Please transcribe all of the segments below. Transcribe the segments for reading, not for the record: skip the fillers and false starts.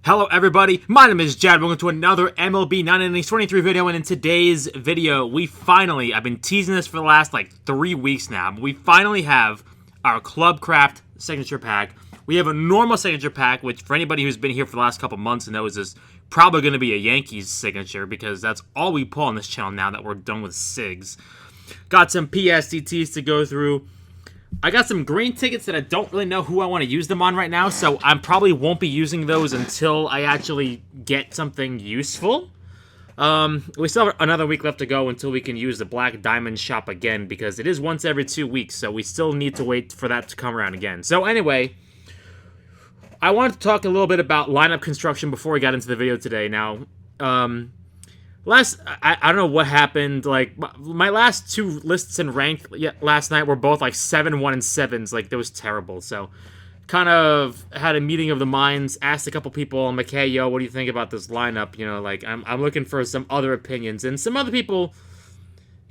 Hello everybody, my name is Jad. Welcome to another MLB 9 Innings 23 video, and in today's video, I've been teasing this for the last 3 weeks now, but we finally have our Club Craft signature pack. We have a normal signature pack, which for anybody who's been here for the last couple months knows is probably going to be a Yankees signature, because that's all we pull on this channel now that we're done with SIGs. Got some PSDTs to go through. I got some green tickets that I don't really know who I want to use them on right now, so I probably won't be using those until I actually get something useful. We still have another week left to go until we can use the Black Diamond shop again, because it is once every 2 weeks, so we still need to wait for that to come around again. So anyway, I wanted to talk a little bit about lineup construction before we got into the video today. Now, I don't know what happened. My last two lists in ranked last night were both 7, 1, and 7s. That was terrible. So, kind of had a meeting of the minds. Asked a couple people, I'm like, hey, yo, what do you think about this lineup? I'm looking for some other opinions, and some other people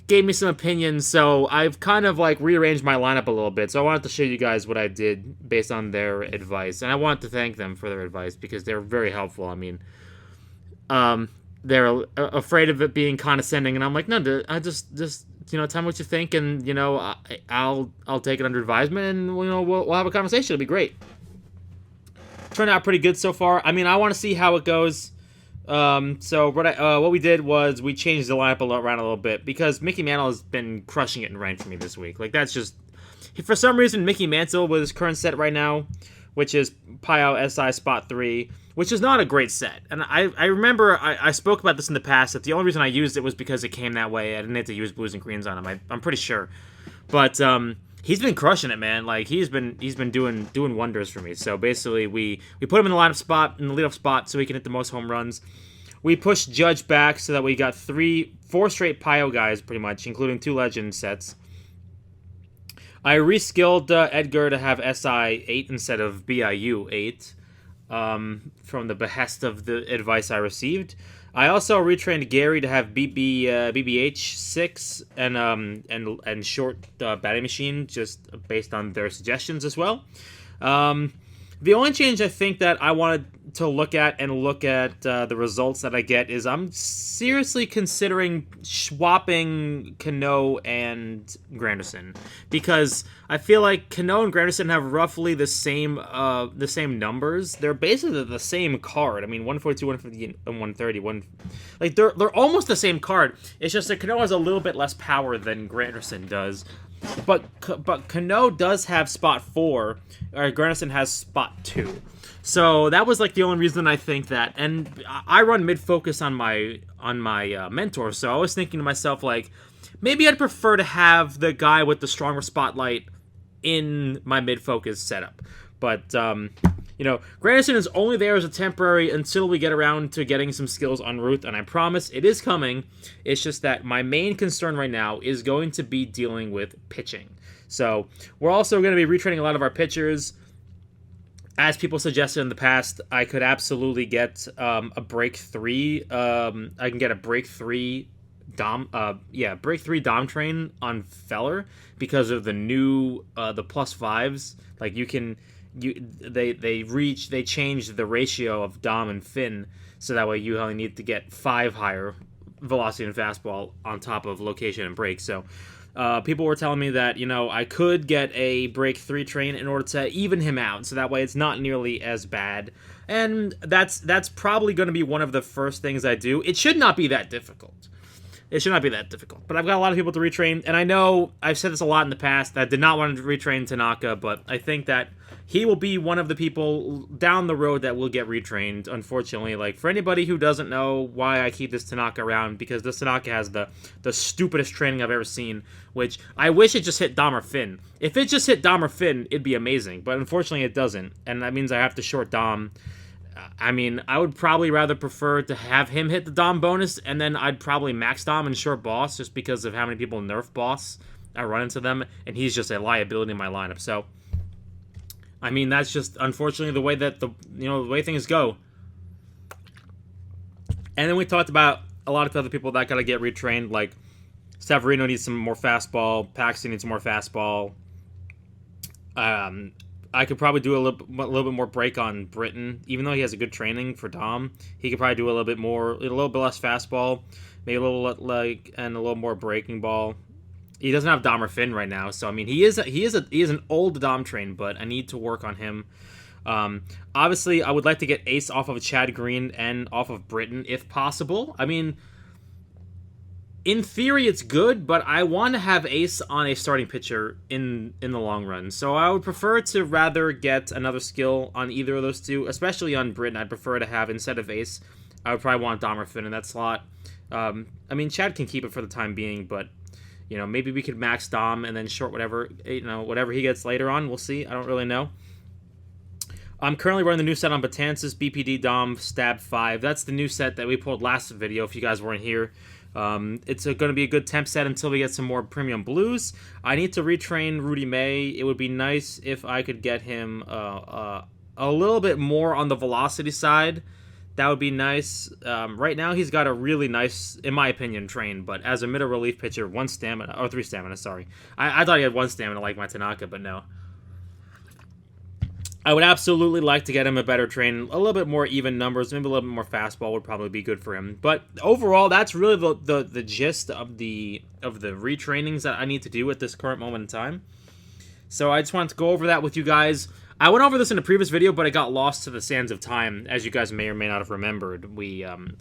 gave me some opinions. So I've kind of rearranged my lineup a little bit. So I wanted to show you guys what I did based on their advice, and I wanted to thank them for their advice because they're very helpful. I mean, they're afraid of it being condescending, and I'm like, no, I just tell me what you think, and I'll take it under advisement, and we'll have a conversation. It'll be great. Turned out pretty good so far. I mean, I want to see how it goes. So what we did was we changed the lineup around a little bit because Mickey Mantle has been crushing it in ranked for me this week. That's just, for some reason, Mickey Mantle with his current set right now, which is Pio SI Spot 3, which is not a great set. And I remember I spoke about this in the past, that the only reason I used it was because it came that way. I didn't have to use blues and greens on him. I'm pretty sure. But he's been crushing it, man. He's been doing wonders for me. So basically we put him in the lineup spot, in the leadoff spot, so he can hit the most home runs. We pushed Judge back so that we got 4 straight Pio guys, pretty much, including 2 legend sets. I reskilled Edgar to have SI 8 instead of BIU 8, from the behest of the advice I received. I also retrained Gary to have BBH 6 and short batting machine, just based on their suggestions as well. The only change I think that I wanted to look at the results that I get is I'm seriously considering swapping Cano and Granderson, because I feel like Cano and Granderson have roughly the same numbers. They're basically the same card. I mean, 142, 150, and 130. They're almost the same card. It's just that Cano has a little bit less power than Granderson does. But Cano does have spot 4, or Granderson has spot 2. So that was the only reason I think that. And I run mid focus on my mentor, so I was thinking to myself maybe I'd prefer to have the guy with the stronger spotlight in my mid focus setup. But Granderson is only there as a temporary until we get around to getting some skills en route, and I promise it is coming. It's just that my main concern right now is going to be dealing with pitching. So we're also going to be retraining a lot of our pitchers. As people suggested in the past, I could absolutely get a break 3. I can get a break 3 break 3 Dom train on Feller because of the new the +5s. They changed the ratio of Dom and Finn, so that way you only need to get 5 higher velocity and fastball on top of location and break. So people were telling me that I could get a break 3 train in order to even him out, so that way it's not nearly as bad. And that's probably going to be one of the first things I do. It should not be that difficult. But I've got a lot of people to retrain, and I know I've said this a lot in the past that I did not want to retrain Tanaka, but I think that he will be one of the people down the road that will get retrained, unfortunately. For anybody who doesn't know why I keep this Tanaka around, because this Tanaka has the stupidest training I've ever seen, which I wish it just hit Dom or Finn. If it just hit Dom or Finn, it'd be amazing, but unfortunately it doesn't, and that means I have to short Dom. I mean, I would probably rather prefer to have him hit the Dom bonus, and then I'd probably max Dom and short Boss, just because of how many people nerf Boss. I run into them, and he's just a liability in my lineup. So, I mean, that's just unfortunately the way that the way things go. And then we talked about a lot of other people that gotta get retrained. Severino needs some more fastball. Paxton needs more fastball. I could probably do a little bit more break on Britton, even though he has a good training for Dom. He could probably do a little bit more, a little bit less fastball, maybe a little and a little more breaking ball. He doesn't have Dom or Finn right now, so I mean he is an old Dom train, but I need to work on him. Obviously, I would like to get Ace off of Chad Green and off of Britton if possible. I mean, in theory, it's good, but I want to have Ace on a starting pitcher in the long run. So I would prefer to rather get another skill on either of those two, especially on Britton. I'd prefer to have, instead of Ace, I would probably want Dom or Finn in that slot. I mean, Chad can keep it for the time being, but maybe we could max Dom and then short whatever he gets later on. We'll see. I don't really know. I'm currently running the new set on Betances, BPD, Dom, Stab 5. That's the new set that we pulled last video, if you guys weren't here. It's going to be a good temp set until we get some more premium blues. I need to retrain Rudy May. It would be nice if I could get him a little bit more on the velocity side. That would be nice. Right now, he's got a really nice, in my opinion, train. But as a middle relief pitcher, 3 stamina, sorry. I thought he had 1 stamina like my Tanaka, but no. I would absolutely like to get him a better train, a little bit more even numbers, maybe a little bit more fastball would probably be good for him. But overall, that's really the gist of the retrainings that I need to do at this current moment in time. So I just wanted to go over that with you guys. I went over this in a previous video, but it got lost to the sands of time, as you guys may or may not have remembered.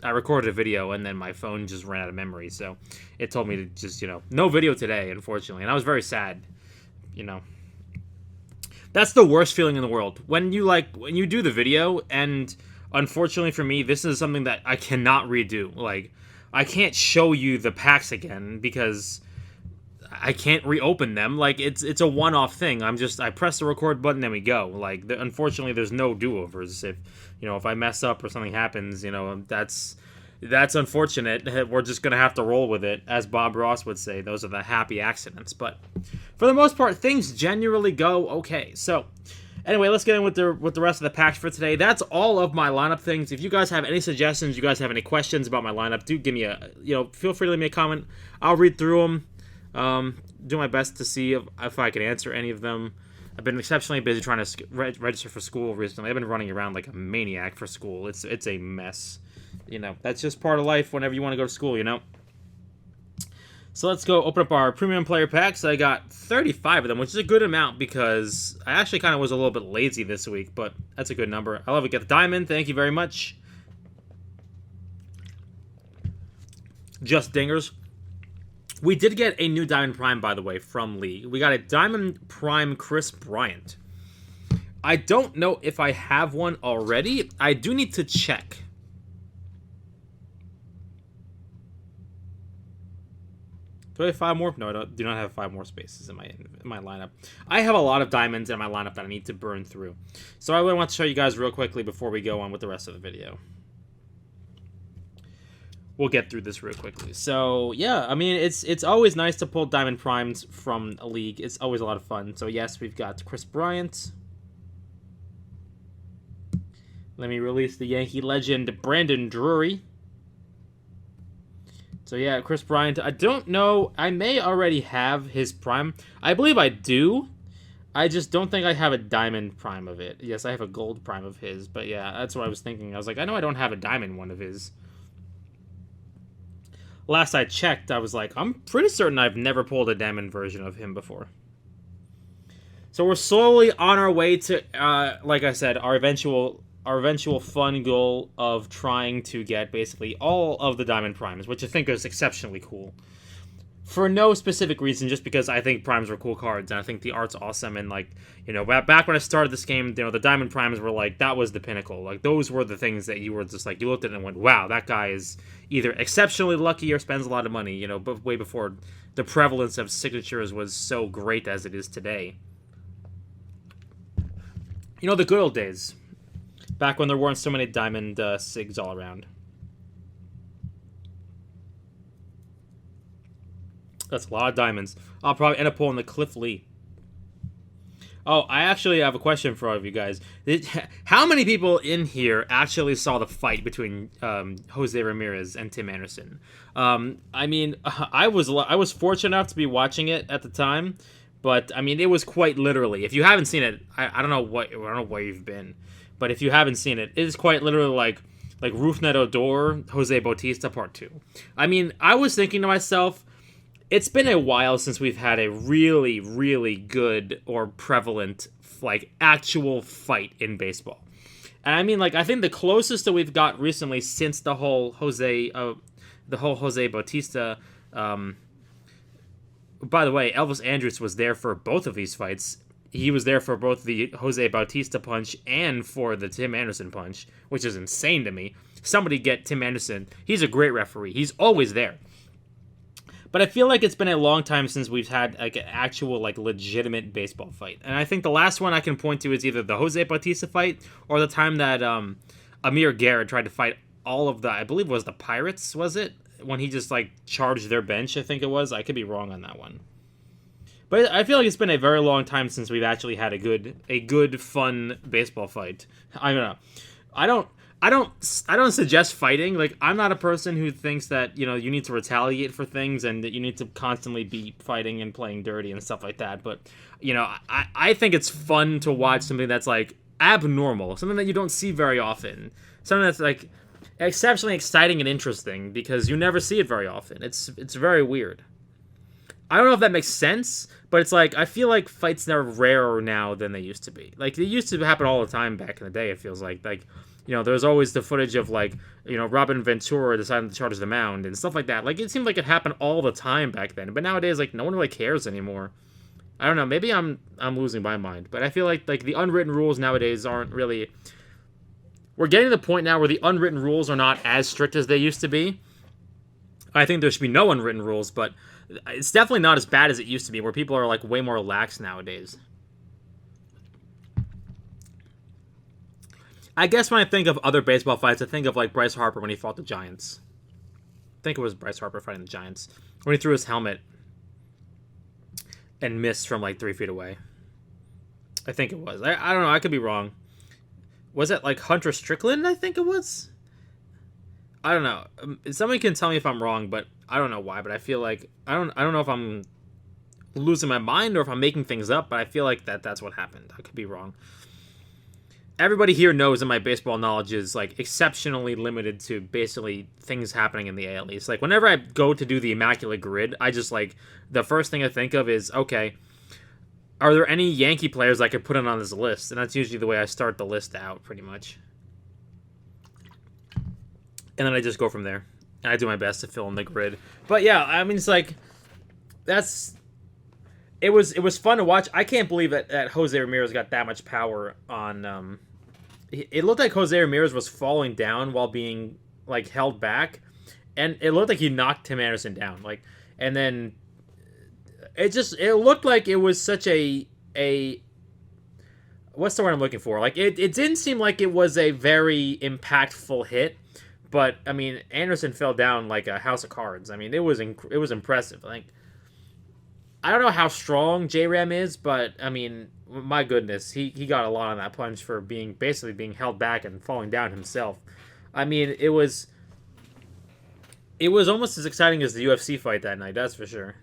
I recorded a video, and then my phone just ran out of memory, so it told me to just, no video today, unfortunately, and I was very sad, That's the worst feeling in the world. When you do the video, and unfortunately for me, this is something that I cannot redo. Like, I can't show you the packs again because I can't reopen them. Like, it's a one-off thing. I press the record button and we go. Like, unfortunately, there's no do-overs. If I mess up or something happens, that's unfortunate. We're just going to have to roll with it. As Bob Ross would say, those are the happy accidents. But for the most part, things generally go okay. So, anyway, let's get in with the rest of the packs for today. That's all of my lineup things. If you guys have any suggestions, you guys have any questions about my lineup, do give me feel free to leave me a comment. I'll read through them. Do my best to see if I can answer any of them. I've been exceptionally busy trying to register for school recently. I've been running around like a maniac for school. It's a mess. That's just part of life whenever you want to go to school, So let's go open up our premium player packs. I got 35 of them, which is a good amount because I actually kind of was a little bit lazy this week, but that's a good number. I love it. Get the diamond. Thank you very much. Just dingers. We did get a new Diamond Prime, by the way, from Lee. We got a Diamond Prime Chris Bryant. I don't know if I have one already. I do need to check. Do I have 5 more? No, I do not have 5 more spaces in my lineup. I have a lot of diamonds in my lineup that I need to burn through. So I really want to show you guys real quickly before we go on with the rest of the video. We'll get through this real quickly. So, yeah, I mean, it's always nice to pull Diamond Primes from a league. It's always a lot of fun. So, yes, we've got Chris Bryant. Let me release the Yankee legend, Brandon Drury. So, yeah, Chris Bryant. I don't know. I may already have his Prime. I believe I do. I just don't think I have a Diamond Prime of it. Yes, I have a Gold Prime of his. But, yeah, that's what I was thinking. I was like, I know I don't have a Diamond one of his. Last I checked, I was like, I'm pretty certain I've never pulled a Diamond version of him before. So we're slowly on our way to, like I said, our eventual fun goal of trying to get basically all of the Diamond Primes, which I think is exceptionally cool. For no specific reason, just because I think Primes were cool cards, and I think the art's awesome, and back when I started this game, the Diamond Primes were like, that was the pinnacle. Like, those were the things that you were just like, you looked at it and went, wow, that guy is either exceptionally lucky or spends a lot of money, but way before the prevalence of signatures was so great as it is today. The good old days. Back when there weren't so many Diamond SIGs all around. That's a lot of diamonds. I'll probably end up pulling the Cliff Lee. Oh, I actually have a question for all of you guys. How many people in here actually saw the fight between Jose Ramirez and Tim Anderson? I mean, I was fortunate enough to be watching it at the time, But I mean, it was quite literally. If you haven't seen it, I don't know where you've been, but if you haven't seen it, it is quite literally like Rougned Odor, Jose Bautista Part 2. I mean, I was thinking to myself, it's been a while since we've had a really, really good or prevalent, like, actual fight in baseball. And I mean, like, I think the closest that we've got recently since the whole Jose Bautista. By the way, Elvis Andrus was there for both of these fights. He was there for both the Jose Bautista punch and for the Tim Anderson punch, which is insane to me. Somebody get Tim Anderson. He's a great referee. He's always there. But I feel like it's been a long time since we've had like an actual, like, legitimate baseball fight. And I think the last one I can point to is either the Jose Bautista fight or the time that Amir Garrett tried to fight all of the, I believe it was the Pirates, was it? When he just, like, charged their bench, I think it was. I could be wrong on that one. But I feel like it's been a very long time since we've actually had a good fun baseball fight. I don't know. I don't suggest fighting. Like, I'm not a person who thinks that, you need to retaliate for things and that you need to constantly be fighting and playing dirty and stuff like that. But, I think it's fun to watch something that's, like, abnormal, something that you don't see very often, something that's, like, exceptionally exciting and interesting because you never see it very often. It's very weird. I don't know if that makes sense, but it's like, I feel like fights are rarer now than they used to be. Like, they used to happen all the time back in the day, it feels like. Like, there's always the footage of, like, Robin Ventura deciding to charge the mound and stuff like that. Like, it seemed like it happened all the time back then. But nowadays, like, no one really cares anymore. I don't know, maybe I'm losing my mind. But I feel like the unwritten rules nowadays aren't really... We're getting to the point now where the unwritten rules are not as strict as they used to be. I think there should be no unwritten rules, but it's definitely not as bad as it used to be, where people are, like, way more lax nowadays. I guess when I think of other baseball fights, I think of, like, Bryce Harper when he fought the Giants. I think it was Bryce Harper fighting the Giants. When he threw his helmet and missed from, like, 3 feet away. I think it was. I don't know. I could be wrong. Was it, like, Hunter Strickland, I think it was? I don't know. Somebody can tell me if I'm wrong, but I don't know why. But I feel like I don't know if I'm losing my mind or if I'm making things up. But I feel like that's what happened. I could be wrong. Everybody here knows that my baseball knowledge is, like, exceptionally limited to basically things happening in the AL East. Like, whenever I go to do the Immaculate Grid, I just, like, the first thing I think of is, okay, are there any Yankee players I could put in on this list? And that's usually the way I start the list out, pretty much. And then I just go from there. And I do my best to fill in the grid. But yeah, I mean, it's like, it was fun to watch. I can't believe that Jose Ramirez got that much power on, it looked like Jose Ramirez was falling down while being, like, held back. And it looked like he knocked Tim Anderson down. Like, and then it looked like it was such a what's the word I'm looking for? Like, it didn't seem like it was a very impactful hit. But, I mean, Anderson fell down like a house of cards. I mean, it was impressive. Like, I don't know how strong J-Ram is, but, I mean, my goodness, he got a lot on that punch for basically being held back and falling down himself. I mean, it was almost as exciting as the UFC fight that night, that's for sure.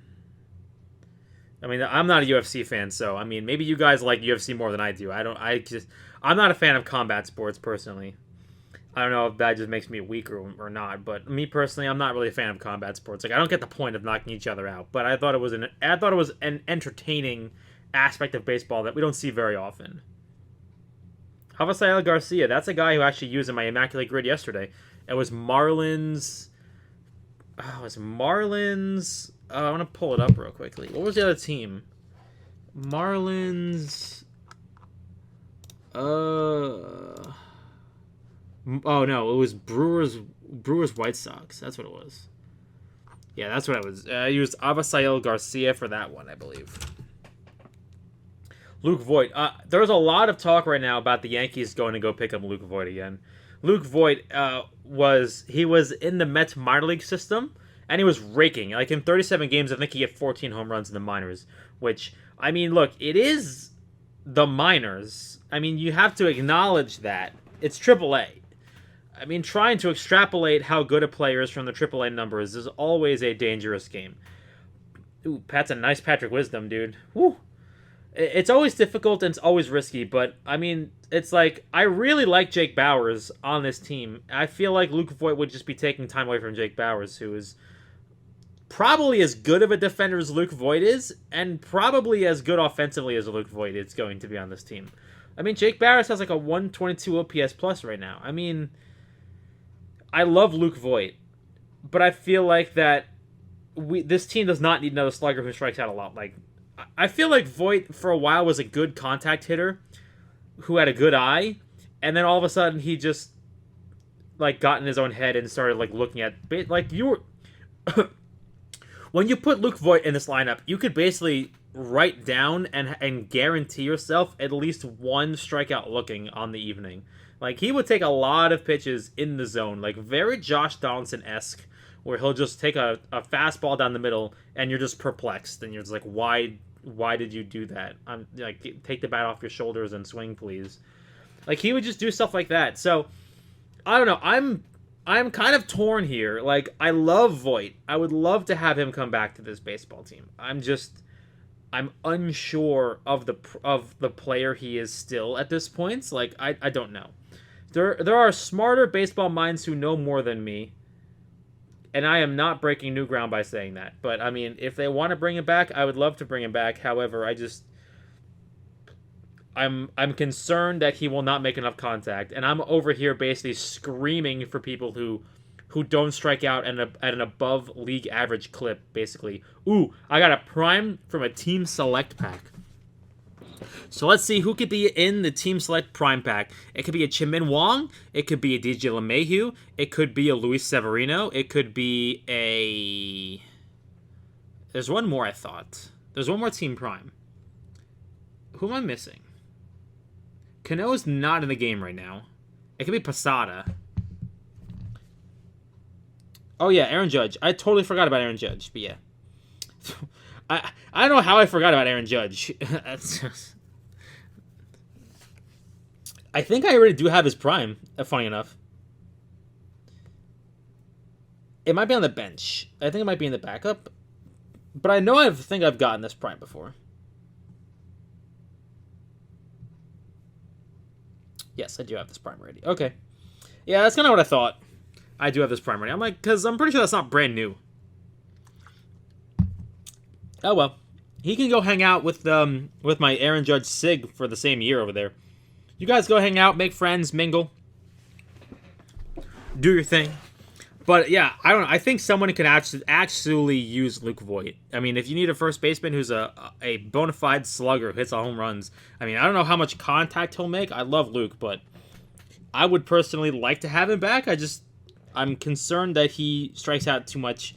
I mean, I'm not a UFC fan, so, I mean, maybe you guys like UFC more than I do. I'm not a fan of combat sports, personally. I don't know if that just makes me weak or not, but me personally, I'm not really a fan of combat sports. Like, I don't get the point of knocking each other out, but I thought it was an entertaining aspect of baseball that we don't see very often. Rafael Garcia, that's a guy who actually used in my Immaculate Grid yesterday. It was Marlins. Oh, it's Marlins. I want to pull it up real quickly. What was the other team? Marlins. Oh no, it was Brewers White Sox. That's what it was. Yeah, that's what it was. I used Avisail Garcia for that one, I believe. Luke Voigt. There's a lot of talk right now about the Yankees going to go pick up Luke Voigt again. Luke Voigt was in the Mets minor league system, and he was raking. Like, in 37 games, I think he hit 14 home runs in the minors. Which, I mean, look, it is the minors. I mean, you have to acknowledge that. It's AAA. I mean, trying to extrapolate how good a player is from the AAA numbers is always a dangerous game. Ooh, Pat's a nice Patrick Wisdom, dude. Woo. It's always difficult and it's always risky, but I mean, it's like I really like Jake Bauers on this team. I feel like Luke Voigt would just be taking time away from Jake Bauers, who is probably as good of a defender as Luke Voigt is, and probably as good offensively as Luke Voigt is going to be on this team. I mean, Jake Bauers has like a 122 OPS plus right now. I mean, I love Luke Voigt, but I feel like that this team does not need another slugger who strikes out a lot. Like, I feel like Voigt for a while was a good contact hitter who had a good eye, and then all of a sudden he just like got in his own head and started like looking at like you were when you put Luke Voigt in this lineup, you could basically write down and guarantee yourself at least one strikeout looking on the evening. Like, he would take a lot of pitches in the zone, like very Josh Donaldson-esque, where he'll just take a fastball down the middle, and you're just perplexed, and you're just like, why did you do that? I'm like, take the bat off your shoulders and swing, please. Like, he would just do stuff like that. So, I don't know. I'm kind of torn here. Like, I love Voigt. I would love to have him come back to this baseball team. I'm unsure of the player he is still at this point. Like, I don't know. There are smarter baseball minds who know more than me, and I am not breaking new ground by saying that. But I mean, if they want to bring him back, I would love to bring him back. However, I'm concerned that he will not make enough contact, and I'm over here basically screaming for people who don't strike out at an above league average clip, basically. Ooh, I got a prime from a team select pack. So let's see who could be in the team select prime pack. It could be a Min Wong. It could be a DJ LeMahieu. It could be a Luis Severino. It could be a... There's one more, I thought. There's one more team prime. Who am I missing? Cano's not in the game right now. It could be Posada. Oh yeah, Aaron Judge. I totally forgot about Aaron Judge, but yeah. I don't know how I forgot about Aaron Judge. I think I already do have his prime, funny enough. It might be on the bench. I think it might be in the backup. But I know think I've gotten this prime before. Yes, I do have this prime already. Okay. Yeah, that's kind of what I thought. I do have this prime already. I'm like, because I'm pretty sure that's not brand new. Oh well, he can go hang out with my Aaron Judge Sig for the same year over there. You guys go hang out, make friends, mingle, do your thing. But yeah, I don't know. I think someone can actually use Luke Voigt. I mean, if you need a first baseman who's a bona fide slugger who hits all home runs, I mean, I don't know how much contact he'll make. I love Luke, but I would personally like to have him back. I'm concerned that he strikes out too much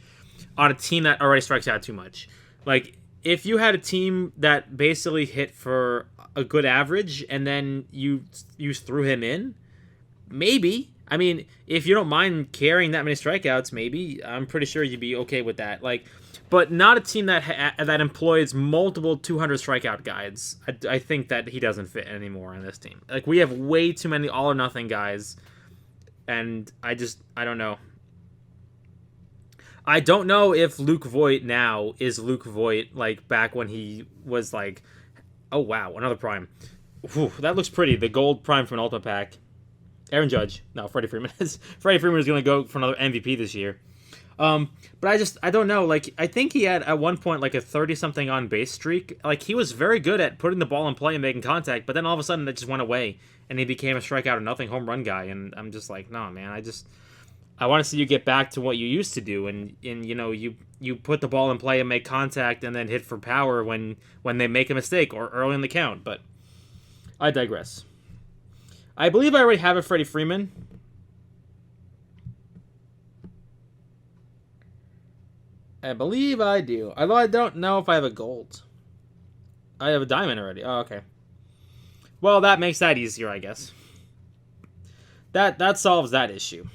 on a team that already strikes out too much. Like, if you had a team that basically hit for a good average and then you threw him in, maybe. I mean, if you don't mind carrying that many strikeouts, maybe. I'm pretty sure you'd be okay with that. Like, but not a team that employs multiple 200 strikeout guys. I think that he doesn't fit anymore on this team. Like, we have way too many all or nothing guys, and I don't know. I don't know if Luke Voigt now is Luke Voigt like back when he was like, oh wow, another prime. Whew, that looks pretty. The gold prime from an Ultimate Pack. Aaron Judge. No, Freddie Freeman. Freddie Freeman is going to go for another MVP this year. But I don't know. Like, I think he had at one point like a 30-something on base streak. Like, he was very good at putting the ball in play and making contact, but then all of a sudden it just went away and he became a strikeout or nothing home run guy. And I'm just like, no, man, I want to see you get back to what you used to do, and you know, you put the ball in play and make contact and then hit for power when they make a mistake or early in the count. But I digress. I believe I already have a Freddie Freeman. I believe I do. Although I don't know if I have a gold. I have a diamond already. Oh, okay. Well, that makes that easier, I guess. That solves that issue.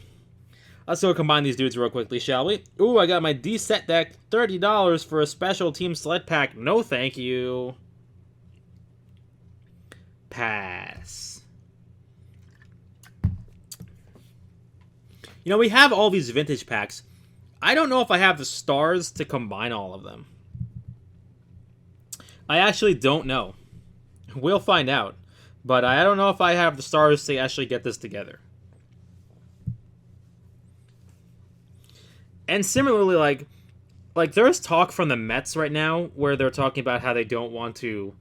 Let's go combine these dudes real quickly, shall we? Ooh, I got my D-Set deck. $30 for a special team select pack. No thank you. Pass. You know, we have all these vintage packs. I don't know if I have the stars to combine all of them. I actually don't know. We'll find out. But I don't know if I have the stars to actually get this together. And similarly, like there's talk from the Mets right now where they're talking about how they don't want to.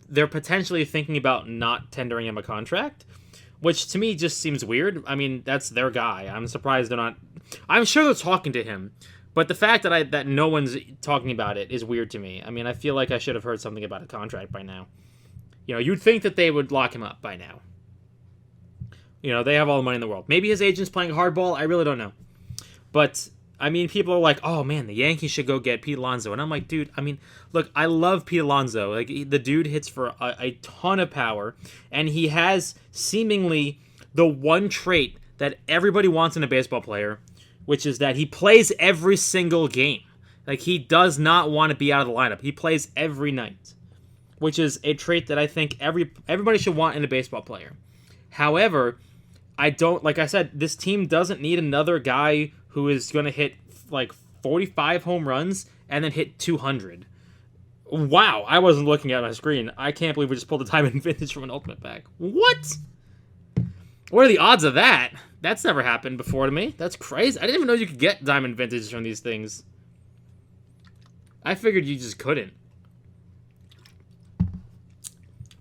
They're potentially thinking about not tendering him a contract, which to me just seems weird. I mean, that's their guy. I'm surprised they're not. I'm sure they're talking to him, but the fact that no one's talking about it is weird to me. I mean, I feel like I should have heard something about a contract by now. You'd think that they would lock him up by now. They have all the money in the world. Maybe his agent's playing hardball. I really don't know. But, I mean, people are like, oh, man, the Yankees should go get Pete Alonso. And I'm like, dude, I mean, look, I love Pete Alonso. Like, the dude hits for a ton of power. And he has seemingly the one trait that everybody wants in a baseball player, which is that he plays every single game. Like, he does not want to be out of the lineup. He plays every night, which is a trait that I think everybody should want in a baseball player. However, I don't, like I said, this team doesn't need another guy who is going to hit like 45 home runs and then hit 200. Wow, I wasn't looking at my screen. I can't believe we just pulled a Diamond Vintage from an Ultimate Pack. What? What are the odds of that? That's never happened before to me. That's crazy. I didn't even know you could get Diamond Vintage from these things. I figured you just couldn't.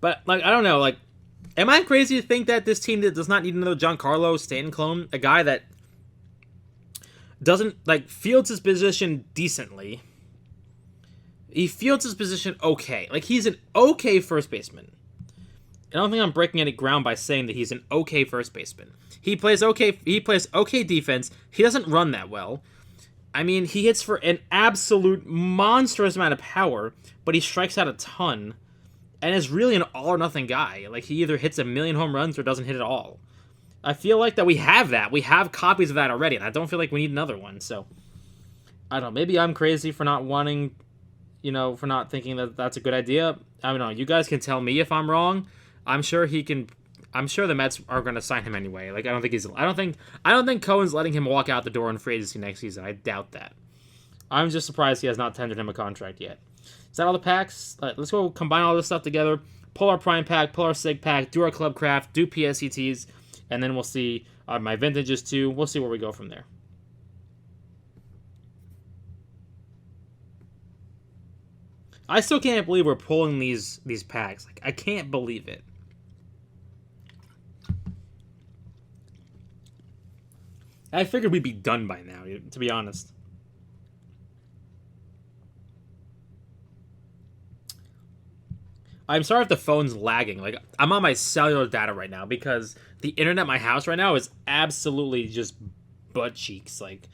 But, like, I don't know, like, am I crazy to think that this team that does not need another Giancarlo Stanton clone? A guy that doesn't, like, fields his position decently. He fields his position okay. Like, he's an okay first baseman. I don't think I'm breaking any ground by saying that he's an okay first baseman. He plays okay defense. He doesn't run that well. I mean, he hits for an absolute monstrous amount of power, but he strikes out a ton. And is really an all-or-nothing guy. Like, he either hits a million home runs or doesn't hit at all. I feel like that we have that. We have copies of that already, and I don't feel like we need another one. So, I don't know. Maybe I'm crazy for not wanting, for not thinking that that's a good idea. I don't know. You guys can tell me if I'm wrong. I'm sure the Mets are going to sign him anyway. Like, I don't think Cohen's letting him walk out the door in free agency next season. I doubt that. I'm just surprised he has not tendered him a contract yet. Is that all the packs? Let's go combine all this stuff together, pull our Prime Pack, pull our Sig Pack, do our Club Craft, do PSETs, and then we'll see my Vintages too. We'll see where we go from there. I still can't believe we're pulling these packs. Like, I can't believe it. I figured we'd be done by now, to be honest. I'm sorry if the phone's lagging. Like, I'm on my cellular data right now because the internet at my house right now is absolutely just butt cheeks. Like,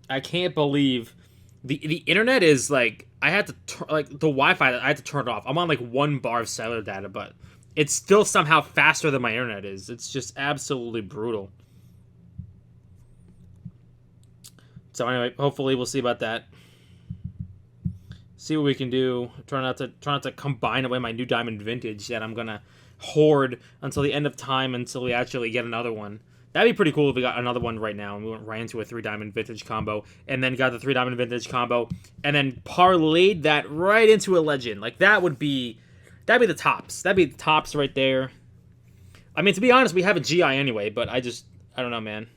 I can't believe the internet is like, I had to the Wi-Fi, I had to turn it off. I'm on like 1 bar of cellular data, but it's still somehow faster than my internet is. It's just absolutely brutal. So anyway, hopefully we'll see about that. See what we can do. Try not to combine away my new Diamond Vintage that I'm gonna hoard until the end of time until we actually get another one. That'd be pretty cool if we got another one right now and we went right into a 3 Diamond Vintage combo and then got the 3 Diamond Vintage combo and then parlayed that right into a Legend. Like, that'd be the tops. That'd be the tops right there. I mean, to be honest, we have a GI anyway, but I don't know, man.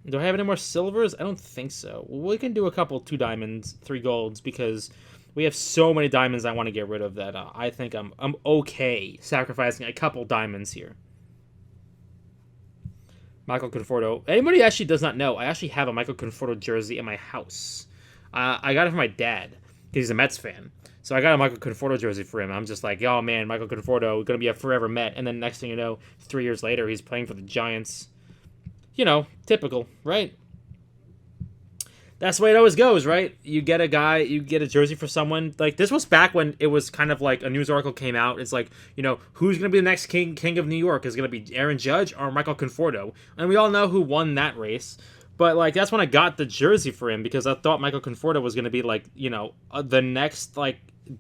Do I have any more silvers? I don't think so. We can do a couple 2 diamonds, 3 golds, because we have so many diamonds I want to get rid of that I think I'm okay sacrificing a couple diamonds here. Michael Conforto. Anybody actually does not know, I actually have a Michael Conforto jersey in my house. I got it from my dad, because he's a Mets fan. So I got a Michael Conforto jersey for him. I'm just like, oh man, Michael Conforto, going to be a forever Met. And then next thing you know, 3 years later, he's playing for the Giants. Typical, right? That's the way it always goes, right? You get a jersey for someone. Like, this was back when it was kind of like a news article came out. It's like, who's going to be the next king of New York? Is it going to be Aaron Judge or Michael Conforto? And we all know who won that race. But, like, that's when I got the jersey for him because I thought Michael Conforto was going to be, like, the next, like,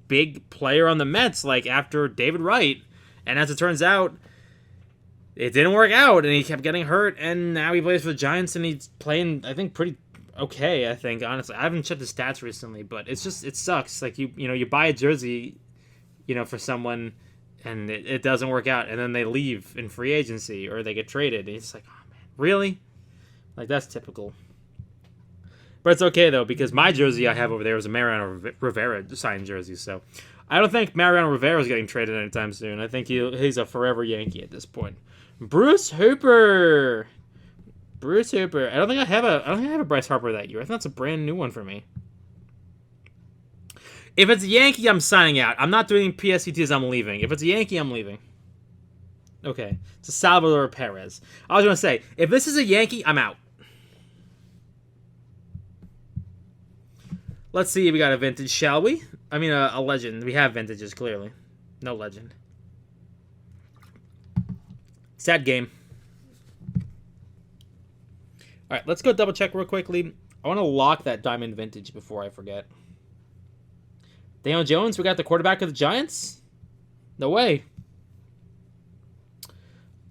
big player on the Mets, like, after David Wright. And as it turns out, it didn't work out, and he kept getting hurt, and now he plays for the Giants, and he's playing, I think, pretty okay. I think honestly, I haven't checked the stats recently, but it's just it sucks. Like you buy a jersey, for someone, and it doesn't work out, and then they leave in free agency or they get traded. And it's like, oh man, really? Like that's typical. But it's okay though because my jersey I have over there is a Mariano Rivera signed jersey, so I don't think Mariano Rivera is getting traded anytime soon. I think he's a forever Yankee at this point. Bruce Hooper. Bruce Hooper. I don't think I have a Bryce Harper that year. I think that's a brand new one for me. If it's a Yankee, I'm signing out. I'm not doing PSCTs. I'm leaving. If it's a Yankee, I'm leaving. Okay. It's a Salvador Perez. I was going to say, if this is a Yankee, I'm out. Let's see if we got a vintage, shall we? I mean, a legend. We have vintages, clearly. No legend. Sad game. All right, let's go double check real quickly. I want to lock that diamond vintage before I forget. Daniel Jones, we got the quarterback of the Giants? No way.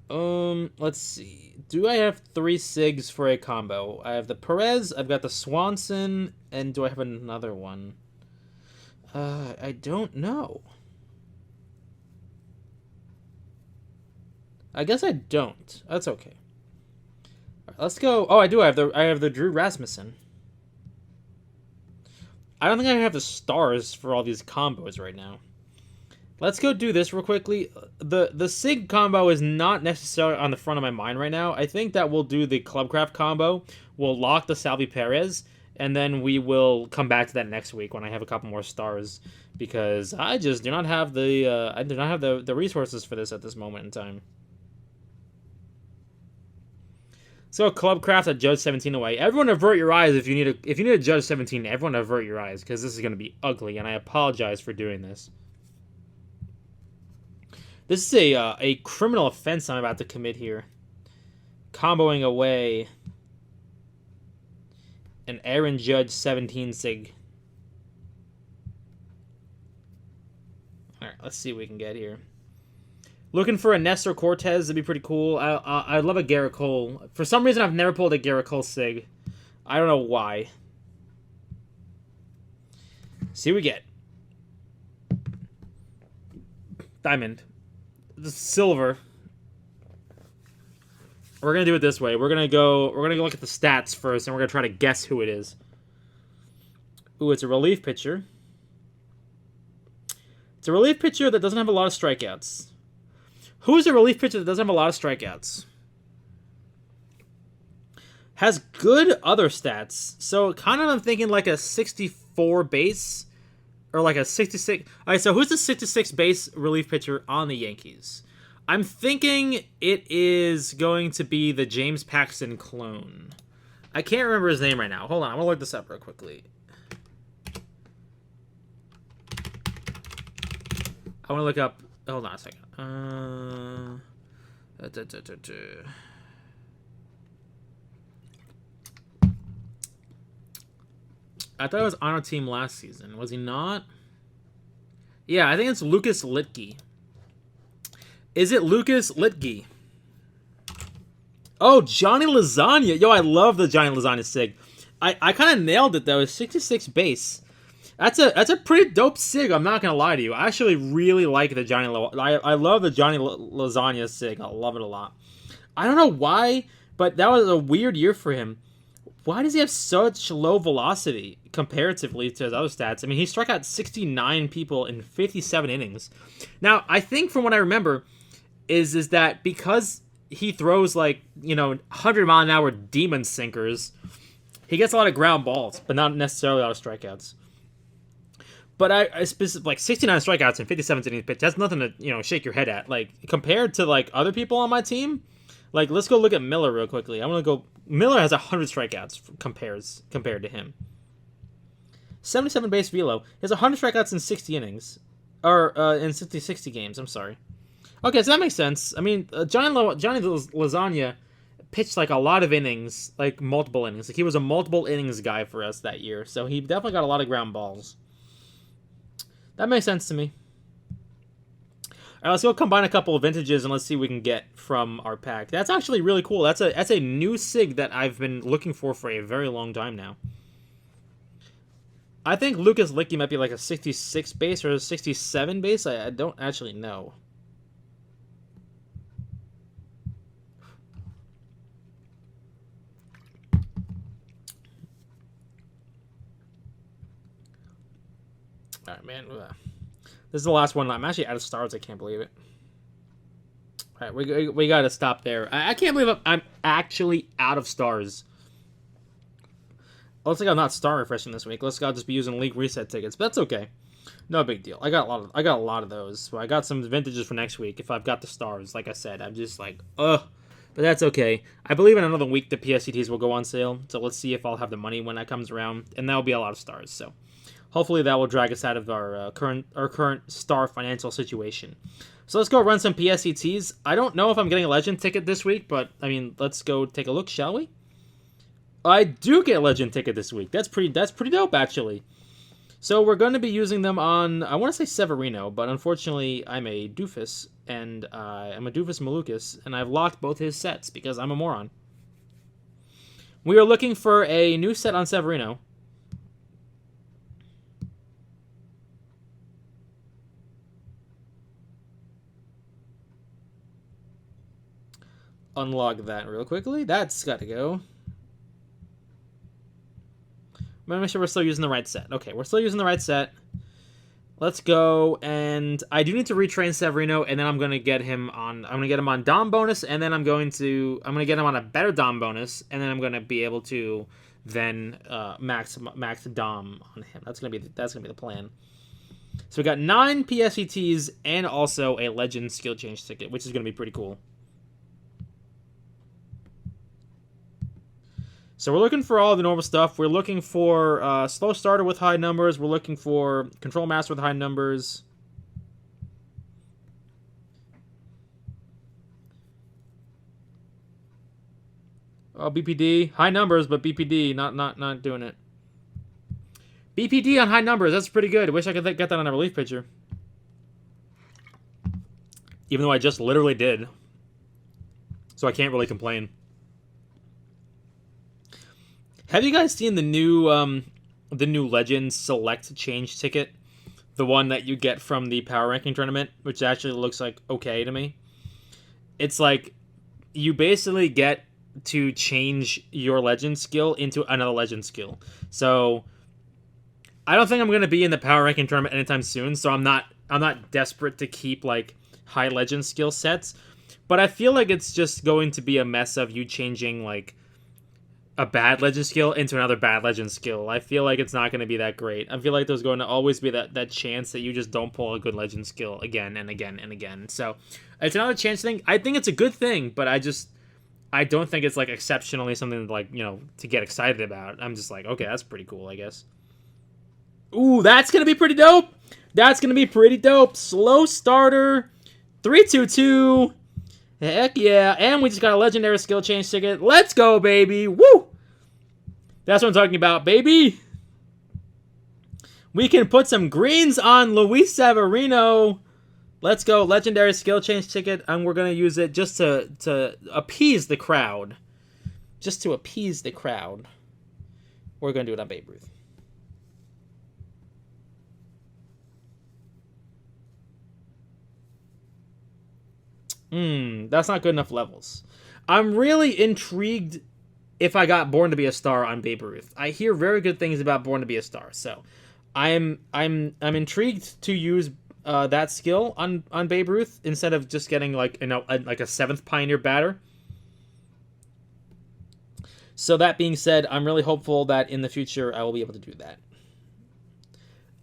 Let's see. Do I have 3 SIGs for a combo? I have the Perez, I've got the Swanson, and do I have another one? I don't know. I guess I don't. That's okay. All right, let's go. Oh, I do. I have the Drew Rasmussen. I don't think I have the stars for all these combos right now. Let's go do this real quickly. The SIG combo is not necessarily on the front of my mind right now. I think that we'll do the Clubcraft combo. We'll lock the Salvi Perez, and then we will come back to that next week when I have a couple more stars, because I just do not have the resources for this at this moment in time. So Clubcraft at Judge 17 away. Everyone avert your eyes if you need a Judge 17. Everyone avert your eyes because this is going to be ugly, and I apologize for doing this. This is a criminal offense I'm about to commit here. Comboing away an Aaron Judge 17 SIG. Alright, let's see what we can get here. Looking for a Nestor Cortez would be pretty cool. I love a Garrett Cole. For some reason, I've never pulled a Garrett Cole SIG. I don't know why. See what we get. Diamond. The silver. We're gonna do it this way. We're gonna go look at the stats first, and we're gonna try to guess who it is. Ooh, it's a relief pitcher. It's a relief pitcher that doesn't have a lot of strikeouts. Who is a relief pitcher that doesn't have a lot of strikeouts? Has good other stats. So kind of I'm thinking like a 64 base. Or like a 66. All right, so who's the 66 base relief pitcher on the Yankees? I'm thinking it is going to be the James Paxton clone. I can't remember his name right now. Hold on, I'm going to look this up real quickly. I want to look up... Hold on a second. I thought it was on our team last season. Was he not? Yeah, I think it's Lucas Litke. Is it Lucas Litke? Oh, Johnny Lasagna. Yo, I love the Johnny Lasagna SIG. I kind of nailed it, though. It's 66 base. That's a pretty dope SIG, I'm not going to lie to you. I actually really like the Johnny... I love the Johnny Lasagna SIG. I love it a lot. I don't know why, but that was a weird year for him. Why does he have such low velocity comparatively to his other stats? I mean, he struck out 69 people in 57 innings. Now, I think from what I remember is that because he throws 100-mile-an-hour demon sinkers, he gets a lot of ground balls, but not necessarily a lot of strikeouts. But I specifically 69 strikeouts and 57 innings pitched. That's nothing to shake your head at. Like compared to other people on my team. Let's go look at Miller real quickly. I'm gonna go. Miller has 100 strikeouts compared to him. 77 base velo. He has 100 strikeouts in 60 innings, or in 60 games. I'm sorry. Okay, so that makes sense. I mean, Johnny Lasagna pitched a lot of innings, multiple innings. He was a multiple innings guy for us that year, so he definitely got a lot of ground balls. That makes sense to me. All right, let's go combine a couple of vintages and let's see what we can get from our pack. That's actually really cool. That's a new SIG that I've been looking for a very long time now. I think Lucas Licky might be like a 66 base or a 67 base. I don't actually know. All right, man. This is the last one. I'm actually out of stars. I can't believe it. All right, we got to stop there. I can't believe I'm actually out of stars. Looks like I'm not star refreshing this week. Looks like I'll just be using league reset tickets, but that's okay. No big deal. I got a lot of those. So I got some vintages for next week. If I've got the stars, like I said, I'm just like, ugh. But that's okay. I believe in another week the PSCTs will go on sale. So let's see if I'll have the money when that comes around, and that'll be a lot of stars. So hopefully that will drag us out of our current star financial situation. So let's go run some PSCTs. I don't know if I'm getting a legend ticket this week, but I mean, let's go take a look, shall we? I do get a legend ticket this week. That's pretty dope, actually. So we're going to be using them on, I want to say Severino, but unfortunately I'm a doofus, and I'm a doofus Malukas, and I've locked both his sets because I'm a moron. We are looking for a new set on Severino. Unlock that real quickly. That's got to go. I'm gonna make sure we're still using the right set. Okay, we're still using the right set. Let's go, and I do need to retrain Severino, and then I'm gonna get him on. I'm gonna get him on Dom bonus, and then I'm gonna get him on a better Dom bonus, and then I'm gonna be able to then max Dom on him. That's gonna be the plan. So we got 9 PSETs and also a Legend skill change ticket, which is gonna be pretty cool. So we're looking for all the normal stuff. We're looking for slow starter with high numbers. We're looking for control master with high numbers. Oh, BPD, high numbers, but BPD not doing it. BPD on high numbers, that's pretty good. I wish I could get that on a relief pitcher. Even though I just literally did. So I can't really complain. Have you guys seen the new Legends Select Change ticket? The one that you get from the Power Ranking Tournament, which actually looks like okay to me. It's like, you basically get to change your Legend skill into another Legend skill. So, I don't think I'm going to be in the Power Ranking Tournament anytime soon, so I'm not desperate to keep, like, high Legend skill sets. But I feel like it's just going to be a mess of you changing, like, a bad legend skill into another bad legend skill. I feel like it's not going to be that great. I feel like there's going to always be that chance that you just don't pull a good legend skill again and again and again. So it's another chance thing. I think it's a good thing, but I don't think it's like exceptionally something like, you know, to get excited about. I'm just like, okay, that's pretty cool, I guess. Ooh, that's going to be pretty dope. That's going to be pretty dope. Slow starter, 3-2-2. Heck yeah. And we just got a legendary skill change ticket. Let's go, baby. Woo! That's what I'm talking about, baby. We can put some greens on Luis Severino. Let's go. Legendary skill change ticket. And we're going to use it just to appease the crowd. Just to appease the crowd. We're going to do it on Babe Ruth. That's not good enough levels. I'm really intrigued if I got Born to Be a Star on Babe Ruth. I hear very good things about Born to Be a Star, so I'm intrigued to use that skill on Babe Ruth instead of just getting like, you know, like a 7th Pioneer batter. So that being said, I'm really hopeful that in the future I will be able to do that.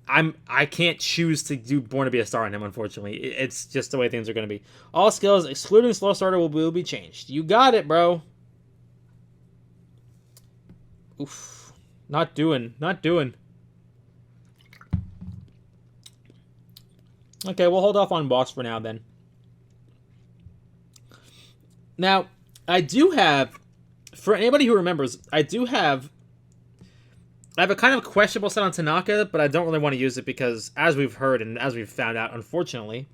I can't choose to do Born to Be a Star on him, unfortunately. It's just the way things are going to be. All skills, excluding slow starter, will be changed. You got it, bro. Oof. Not doing. Okay, we'll hold off on boss for now, then. Now, I do have, for anybody who remembers, I have a kind of questionable set on Tanaka, but I don't really want to use it because, as we've heard and as we've found out, unfortunately,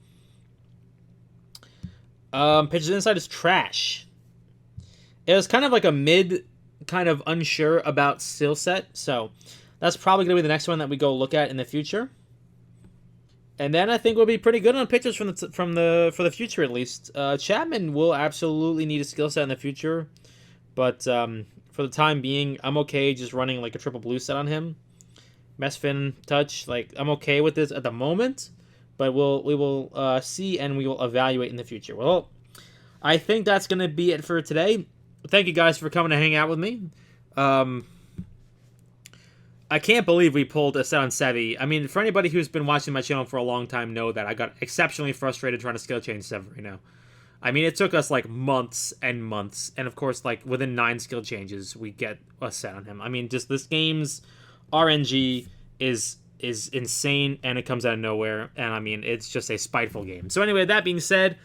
Pitchers Inside is trash. It was kind of like a mid, kind of unsure about skill set, so that's probably going to be the next one that we go look at in the future. And then I think we'll be pretty good on pitchers for the future, at least. Chapman will absolutely need a skill set in the future, but for the time being, I'm okay just running like a triple blue set on him. Mesfin touch, like I'm okay with this at the moment, but we will see and we will evaluate in the future. Well, I think that's going to be it for today. Thank you guys for coming to hang out with me. I can't believe we pulled a set on Sevy. I mean, for anybody who's been watching my channel for a long time know that I got exceptionally frustrated trying to skill change Severino. I mean, it took us like months and months, and of course, like within 9 skill changes, we get a set on him. I mean, just this game's RNG is insane, and it comes out of nowhere, and I mean, it's just a spiteful game. So anyway, that being said,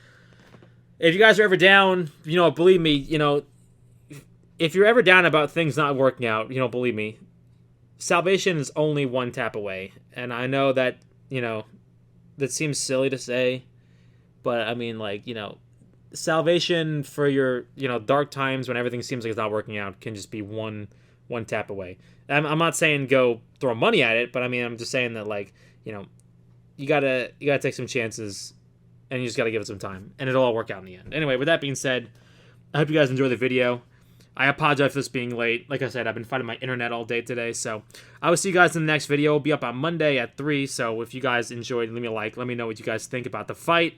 if you guys are ever down, believe me, if you're ever down about things not working out, believe me, salvation is only one tap away. And I know that, that seems silly to say, but I mean, like, salvation for your, dark times when everything seems like it's not working out can just be one tap away. I'm not saying go throw money at it, but I mean, I'm just saying that, like, you gotta take some chances, and you just gotta give it some time, and it'll all work out in the end. Anyway, with that being said, I hope you guys enjoy the video. I apologize for this being late. Like I said, I've been fighting my internet all day today, so I will see you guys in the next video. It'll be up on Monday at 3, so if you guys enjoyed, leave me a like. Let me know what you guys think about the fight.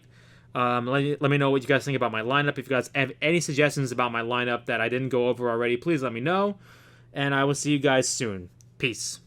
Let me know what you guys think about my lineup. If you guys have any suggestions about my lineup that I didn't go over already, please let me know. And I will see you guys soon. Peace.